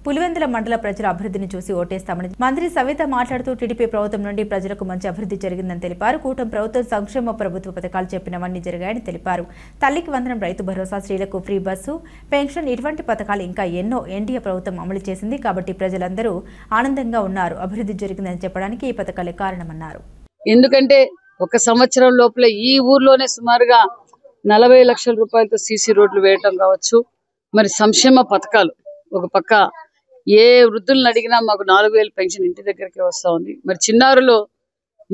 పులివెందుల మండల ప్రజల అభివృద్ధిని చూసి ఓటేస్తామని మంత్రి సవిత మాట్లాడుతూ టీడీపీ ప్రభుత్వం నుండి ప్రజలకు మంచి అభివృద్ధి జరిగిందని తెలిపారు. కూటమి ప్రభుత్వం సంక్షేమ ప్రభుత్వ పథకాలు చెప్పినవన్నీ జరిగాయని తెలిపారు. తల్లికి వందనం, రైతు భరోసా, స్త్రీలకు ఫ్రీ బస్సు, పెన్షన్ ఇటువంటి పథకాలు ఇంకా ఎన్నో ఎన్డీఏ ప్రభుత్వం అమలు చేసింది. కాబట్టి ప్రజలందరూ ఆనందంగా ఉన్నారు. అభివృద్ధి జరిగిందని చెప్పడానికి ఈ పథకాలే కారణమన్నారు. ఎందుకంటే ఒక సంవత్సరం లోపల ఈ ఊర్లోనే సుమారుగా 40 లక్షల రూపాయలతో సీసీ రోడ్లు వేయటం కావచ్చు, మరి సంక్షేమ పథకాలు ఒక పక్క ఏ వృద్ధులను అడిగినా మాకు 4000 పెన్షన్ ఇంటి దగ్గరికి వస్తూ ఉంది. మరి చిన్నారులు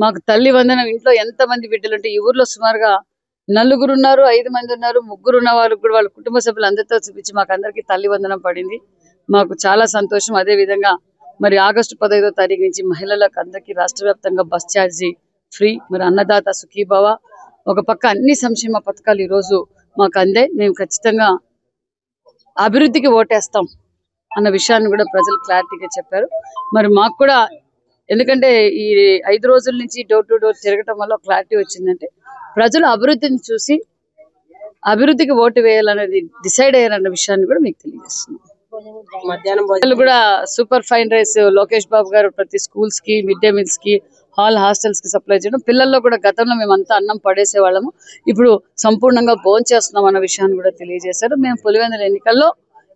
మాకు తల్లి వందనం, ఇంట్లో ఎంతమంది బిడ్డలు అంటే ఈ ఊర్లో సుమారుగా 4 ఉన్నారు, 5 మంది ఉన్నారు, 3 ఉన్న వాళ్ళకు కూడా వాళ్ళ కుటుంబ సభ్యులు అందరితో చూపించి మాకు అందరికీ తల్లి వందనం పడింది. మాకు చాలా సంతోషం. అదే విధంగా మరి ఆగస్టు 15వ తారీఖు నుంచి మహిళలకు అందరికీ రాష్ట్ర వ్యాప్తంగా బస్ ఛార్జీ ఫ్రీ, మరి అన్నదాత సుఖీభవ, ఒక పక్క అన్ని సంక్షేమ పథకాలు ఈరోజు మాకు అందే. మేము ఖచ్చితంగా అభివృద్ధికి ఓటేస్తాం అన్న విషయాన్ని కూడా ప్రజలు క్లారిటీగా చెప్పారు. మరి మాకు కూడా ఎందుకంటే ఈ 5 రోజుల నుంచి డోర్ టు డోర్ తిరగటం వల్ల క్లారిటీ వచ్చిందంటే ప్రజలు అభివృద్ధిని చూసి అభివృద్ధికి ఓటు వేయాలనేది డిసైడ్ అయ్యారన్న విషయాన్ని కూడా మీకు తెలియజేస్తున్నాం. మధ్యాహ్నం కూడా super fine rice Lokesh Babu గారు ప్రతి స్కూల్స్ కి, మిడ్ డే మీల్స్ కి, హాస్టల్స్ కి సప్లై చేయడం. పిల్లల్లో కూడా గతంలో మేమంతా అన్నం పడేసే వాళ్ళము, ఇప్పుడు సంపూర్ణంగా భోంచేస్తున్నాం అన్న విషయాన్ని కూడా తెలియజేశారు. మేము పులివెందుల ఎన్నికల్లో,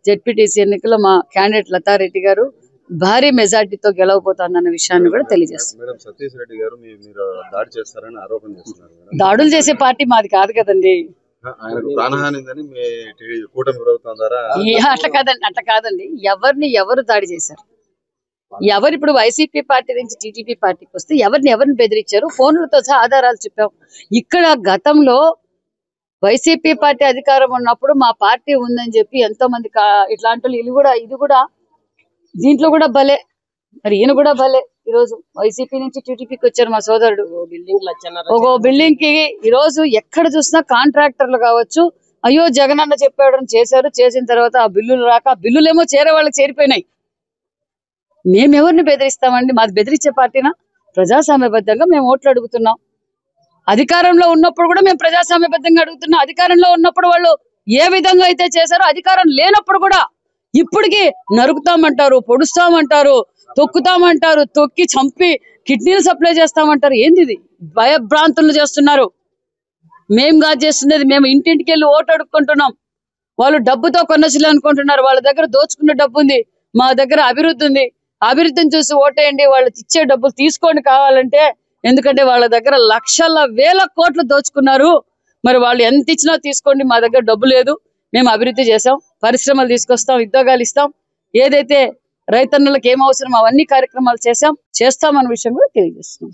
జెడ్పీటీసీ ఎన్నికల్లో మా క్యాండిడేట్ లతారెడ్డి గారు భారీ మెజార్టీతో గెలవబోతారన్న విషయాన్ని కూడా తెలియజేస్తారు. దాడులు చేసే పార్టీ మాది కాదు కదండి. అట్లా కాదండి. ఎవరు దాడి చేశారు? ఇప్పుడు వైసీపీ పార్టీ నుంచి టీడీపీ పార్టీకి వస్తే ఎవరిని బెదిరించారు? ఫోన్లతో సహా ఆధారాలు చెప్పాం. ఇక్కడ గతంలో వైసీపీ పార్టీ అధికారం ఉన్నప్పుడు మా పార్టీ ఉందని చెప్పి ఎంతో మంది ఇట్లాంటి ఇది కూడా దీంట్లో కూడా భలే, మరి ఈయన కూడా భలే. ఈరోజు వైసీపీ నుంచి టీడీపీకి వచ్చారు మా సోదరుడు. ఒక బిల్డింగ్ కి ఈరోజు ఎక్కడ చూసినా కాంట్రాక్టర్లు కావచ్చు, అయ్యో జగన్ అన్న చెప్పాడని చేశారు. చేసిన తర్వాత ఆ బిల్లులు రాక, ఆ బిల్లులేమో చేరే వాళ్ళకి చేరిపోయినాయి. మేమెవరిని బెదిరిస్తామండి? మాది బెదిరించే పార్టీనా? ప్రజాస్వామ్యబద్ధంగా మేము ఓట్లు అడుగుతున్నాం. అధికారంలో ఉన్నప్పుడు కూడా మేము ప్రజాస్వామ్యబద్ధంగా అడుగుతున్నాం. అధికారంలో ఉన్నప్పుడు వాళ్ళు ఏ విధంగా అయితే చేశారో, అధికారం లేనప్పుడు కూడా ఇప్పటికి నరుకుతామంటారు, పొడుస్తామంటారు, తొక్కుతామంటారు, తొక్కి చంపి కిడ్నీలు సప్లై చేస్తామంటారు. ఏంది ఇది? భయభ్రాంతులు చేస్తున్నారు. మేము కాదు చేస్తున్నది. మేము ఇంటింటికి వెళ్ళి ఓటు అడుక్కుంటున్నాం. వాళ్ళు డబ్బుతో కొనసిలు అనుకుంటున్నారు. వాళ్ళ దగ్గర దోచుకున్న డబ్బు ఉంది, మా దగ్గర అభివృద్ధి ఉంది. అభివృద్ధిని చూసి ఓటేయండి. వాళ్ళు ఇచ్చే డబ్బులు తీసుకోండి కావాలంటే. ఎందుకంటే వాళ్ళ దగ్గర లక్షల వేల కోట్లు దోచుకున్నారు. మరి వాళ్ళు ఎంత ఇచ్చినా తీసుకోండి, మా దగ్గర డబ్బు లేదు. మేము అభివృద్ధి చేసాం, పరిశ్రమలు తీసుకొస్తాం, ఉద్యోగాలు ఇస్తాం, ఏదైతే రైతన్నలకు ఏం అవసరం అవన్నీ కార్యక్రమాలు చేస్తామన్న విషయం కూడా తెలియజేస్తున్నాం.